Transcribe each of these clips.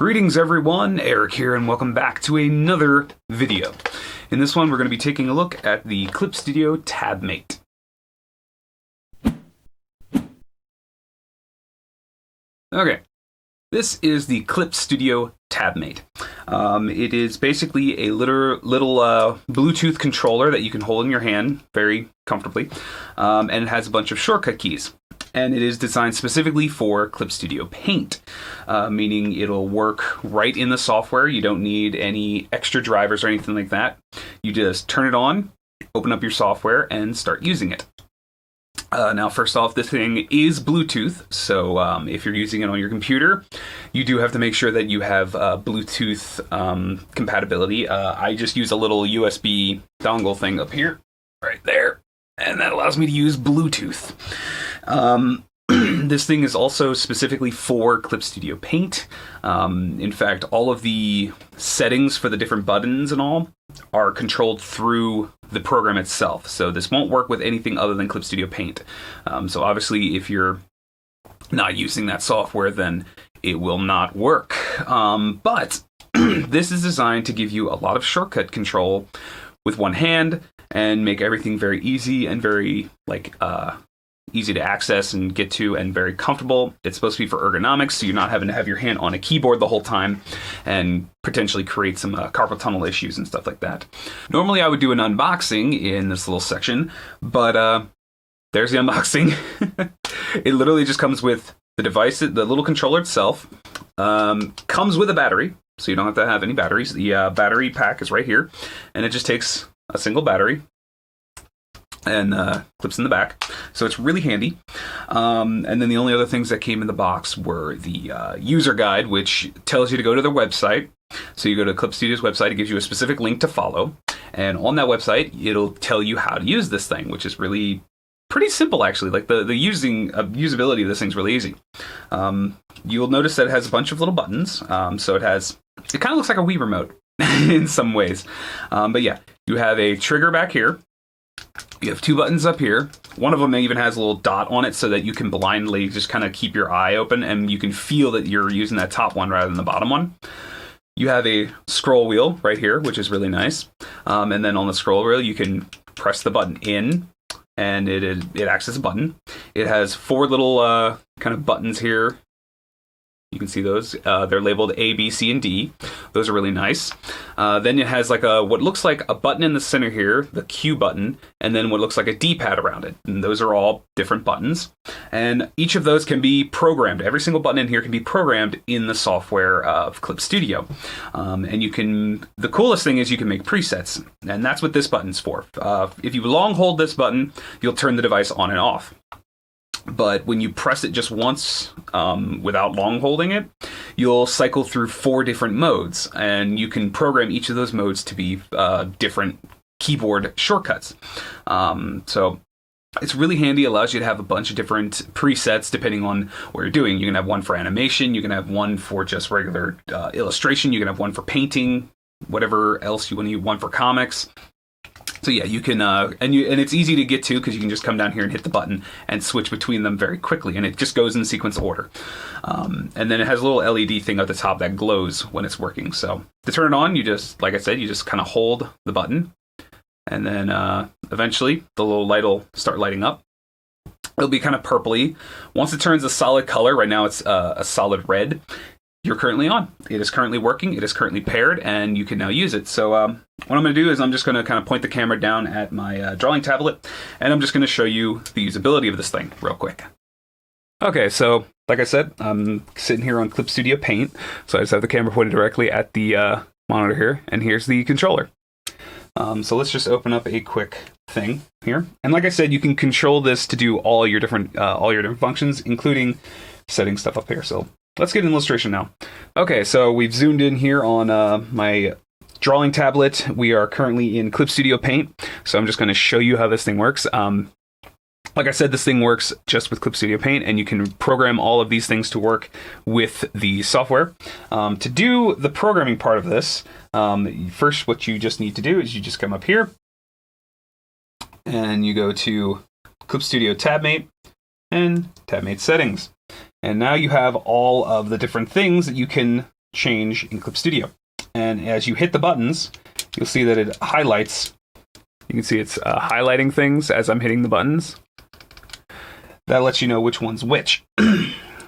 Greetings everyone, Eric here, and welcome back to another video. In this one, we're going to be taking a look at the Clip Studio Tabmate. Okay, this is the Clip Studio Tabmate. It is basically a little Bluetooth controller that you can hold in your hand very comfortably, and it has a bunch of shortcut keys. And it is designed specifically for Clip Studio Paint, meaning it'll work right in the software. You don't need any extra drivers or anything like that. You just turn it on, open up your software, and start using it. Now, first off, this thing is Bluetooth, so if you're using it on your computer, you do have to make sure that you have Bluetooth compatibility. I just use a little USB dongle thing up here, right there, and that allows me to use Bluetooth. This thing is also specifically for Clip Studio Paint. In fact, all of the settings for the different buttons and all are controlled through the program itself. So this won't work with anything other than Clip Studio Paint. So obviously, if you're not using that software, then it will not work. But this is designed to give you a lot of shortcut control with one hand and make everything very easy and very easy to access and get to and very comfortable. It's supposed to be for ergonomics, so you're not having to have your hand on a keyboard the whole time and potentially create some carpal tunnel issues and stuff like that. Normally I would do an unboxing in this little section, but there's the unboxing. It literally just comes with the device, the little controller itself, comes with a battery, so you don't have to have any batteries. The battery pack is right here, and it just takes a single battery and clips in the back, so it's really handy. And then the only other things that came in the box were the user guide, which tells you to go to their website. So you go to Clip Studio's website, it gives you a specific link to follow, and on that website it'll tell you how to use this thing, which is really pretty simple actually. Like the usability of this thing's really easy. You'll notice that it has a bunch of little buttons, so it kind of looks like a Wii remote in some ways. But yeah, you have a trigger back here. You have two buttons up here. One of them even has a little dot on it so that you can blindly just kind of keep your eye open and you can feel that you're using that top one rather than the bottom one. You have a scroll wheel right here, which is really nice. And then on the scroll wheel, you can press the button in and it acts as a button. It has four little kind of buttons here. You can see those. They're labeled A, B, C, and D. Those are really nice. Then it has like what looks like a button in the center here, the Q button, and then what looks like a D-pad around it. And those are all different buttons. And each of those can be programmed. Every single button in here can be programmed in the software of Clip Studio. And the coolest thing is you can make presets. And that's what this button's for. If you long hold this button, you'll turn the device on and off. But when you press it just once without long holding it, you'll cycle through 4 different modes, and you can program each of those modes to be different keyboard shortcuts. So it's really handy. It allows you to have a bunch of different presets depending on what you're doing. You can have one for animation, you can have one for just regular illustration, you can have one for painting, whatever else you want to use, one for comics. So yeah, you can, and it's easy to get to because you can just come down here and hit the button and switch between them very quickly, and it just goes in sequence order. And then it has a little LED thing at the top that glows when it's working. So to turn it on, like I said, you just kind of hold the button, and then eventually the little light will start lighting up. It'll be kind of purpley. Once it turns a solid color, right now it's a solid red, you're currently on. It is currently working, it is currently paired, and you can now use it. So what I'm going to do is I'm just going to kind of point the camera down at my drawing tablet, and I'm just going to show you the usability of this thing real quick. Okay, so like I said, I'm sitting here on Clip Studio Paint, so I just have the camera pointed directly at the monitor here, and here's the controller. So let's just open up a quick thing here. And like I said, you can control this to do all your different functions, including setting stuff up here. So let's get an illustration now. Okay, so we've zoomed in here on my drawing tablet. We are currently in Clip Studio Paint, so I'm just going to show you how this thing works. Like I said, this thing works just with Clip Studio Paint, and you can program all of these things to work with the software. To do the programming part of this, first what you just need to do is you just come up here, and you go to Clip Studio Tabmate, and Tabmate Settings. And now you have all of the different things that you can change in Clip Studio. And as you hit the buttons, you'll see that it highlights. You can see it's highlighting things as I'm hitting the buttons. That lets you know which one's which.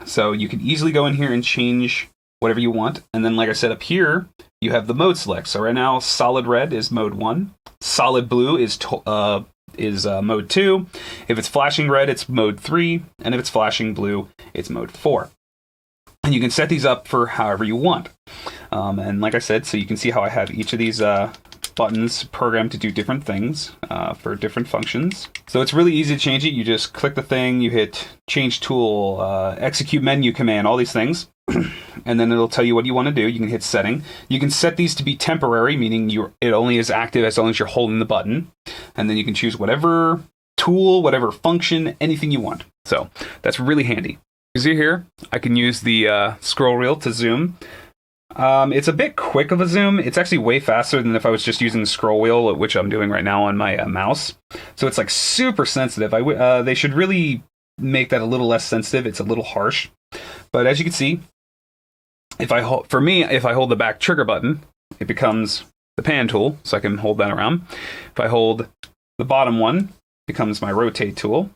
So you can easily go in here and change whatever you want. And then, like I said, up here, you have the mode select. So right now, solid red is mode 1. Solid blue is mode 2. If it's flashing red, it's mode 3. And if it's flashing blue, it's mode 4. And you can set these up for however you want. And like I said, so you can see how I have each of these buttons programmed to do different things for different functions. So it's really easy to change it. You just click the thing, you hit change tool, execute menu command, all these things. And then it'll tell you what you want to do. You can hit setting. You can set these to be temporary, meaning it only is active as long as you're holding the button. And then you can choose whatever tool, whatever function, anything you want. So that's really handy. You see here, I can use the scroll wheel to zoom. It's a bit quick of a zoom. It's actually way faster than if I was just using the scroll wheel, which I'm doing right now on my mouse. So it's like super sensitive. They should really make that a little less sensitive. It's a little harsh. But as you can see, if I hold the back trigger button, it becomes the pan tool, so I can hold that around. If I hold the bottom one, it becomes my rotate tool.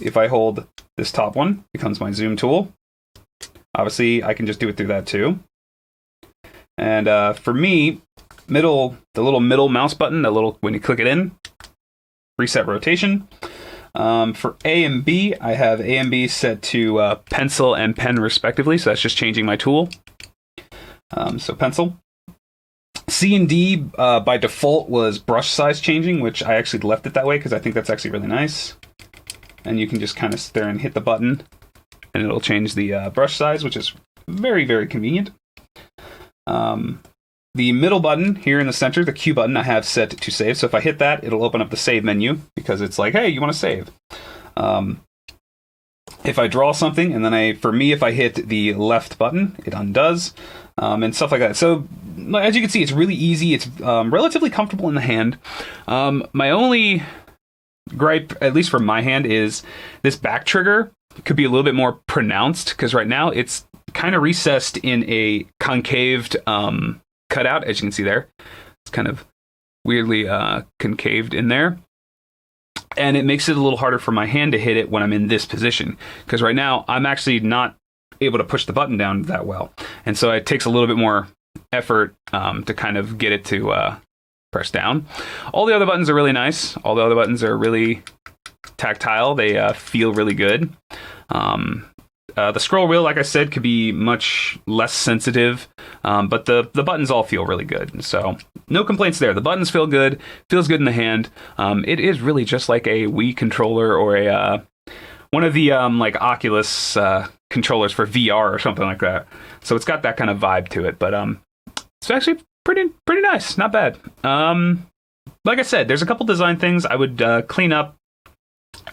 If I hold this top one, it becomes my zoom tool. Obviously, I can just do it through that too. And for me, the little middle mouse button, when you click it in, reset rotation. For A and B, I have A and B set to pencil and pen respectively, so that's just changing my tool. So pencil. C and D by default was brush size changing, which I actually left it that way because I think that's actually really nice. And you can just kind of sit there and hit the button, and it'll change the brush size, which is very, very convenient. The middle button here in the center, the Q button, I have set to save. So if I hit that, it'll open up the save menu because it's like, hey, you want to save. If I draw something, and then if I hit the left button, it undoes, and stuff like that. So as you can see, it's really easy. It's relatively comfortable in the hand. My only gripe, at least for my hand, is this back trigger could be a little bit more pronounced because right now it's kind of recessed in a concaved cutout, as you can see there. It's kind of weirdly concaved in there. And it makes it a little harder for my hand to hit it when I'm in this position. Because right now, I'm actually not able to push the button down that well. And so it takes a little bit more effort to kind of get it to press down. All the other buttons are really nice. All the other buttons are really tactile. They feel really good. The scroll wheel, like I said, could be much less sensitive, but the buttons all feel really good. So no complaints there. The buttons feel good, feels good in the hand. It is really just like a Wii controller or one of the like Oculus controllers for VR or something like that. So it's got that kind of vibe to it, but it's actually pretty nice, not bad. Like I said, there's a couple design things I would clean up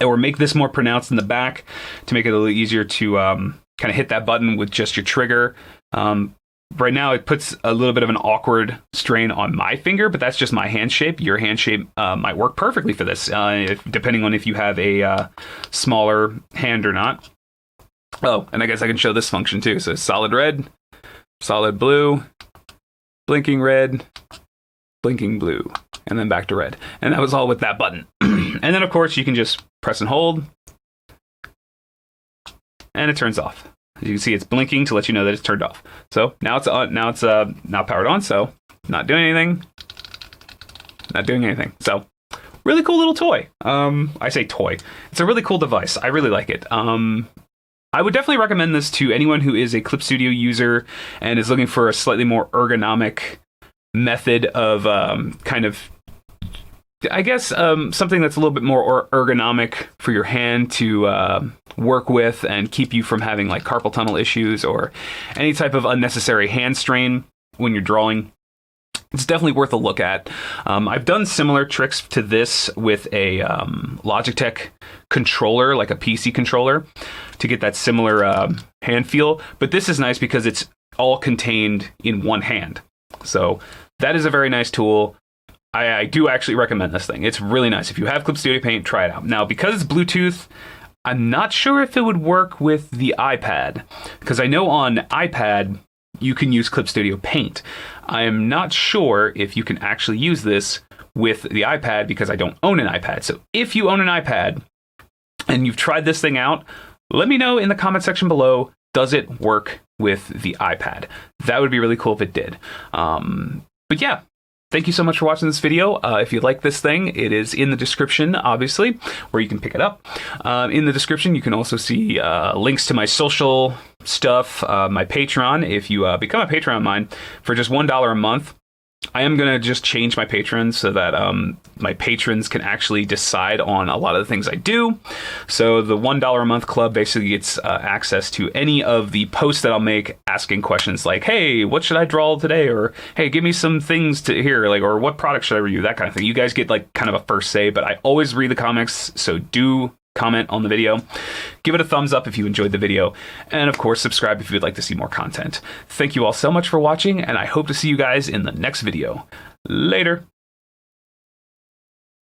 or make this more pronounced in the back to make it a little easier to kind of hit that button with just your trigger. Right now, it puts a little bit of an awkward strain on my finger, but that's just my hand shape. Your hand shape might work perfectly for this, depending on if you have a smaller hand or not. Oh, and I guess I can show this function too. So solid red, solid blue, blinking red, blinking blue, and then back to red. And that was all with that button. And then, of course, you can just press and hold, and it turns off. As you can see, it's blinking to let you know that it's turned off. So now it's not powered on, so not doing anything. Not doing anything. So really cool little toy. I say toy. It's a really cool device. I really like it. I would definitely recommend this to anyone who is a Clip Studio user and is looking for a slightly more ergonomic method of kind of, I guess, something that's a little bit more ergonomic for your hand to work with and keep you from having like carpal tunnel issues or any type of unnecessary hand strain when you're drawing. It's definitely worth a look at. I've done similar tricks to this with a Logitech controller, like a PC controller, to get that similar hand feel. But this is nice because it's all contained in one hand. So that is a very nice tool. I do actually recommend this thing. It's really nice. If you have Clip Studio Paint, try it out. Now, because it's Bluetooth, I'm not sure if it would work with the iPad. Because I know on iPad, you can use Clip Studio Paint. I am not sure if you can actually use this with the iPad because I don't own an iPad. So if you own an iPad and you've tried this thing out, let me know in the comment section below, does it work with the iPad? That would be really cool if it did. But yeah, thank you so much for watching this video. If you like this thing, it is in the description, obviously, where you can pick it up. In the description, you can also see links to my social stuff, my Patreon. If you become a patron of mine for just $1 a month, I am going to just change my patrons so that my patrons can actually decide on a lot of the things I do. So the $1 a month club basically gets access to any of the posts that I'll make asking questions like, hey, what should I draw today? Or, hey, give me some things to hear, like, or what product should I review? That kind of thing. You guys get like kind of a first say, but I always read the comments, so do comment on the video. Give it a thumbs up if you enjoyed the video. And of course, subscribe if you'd like to see more content. Thank you all so much for watching, and I hope to see you guys in the next video. Later.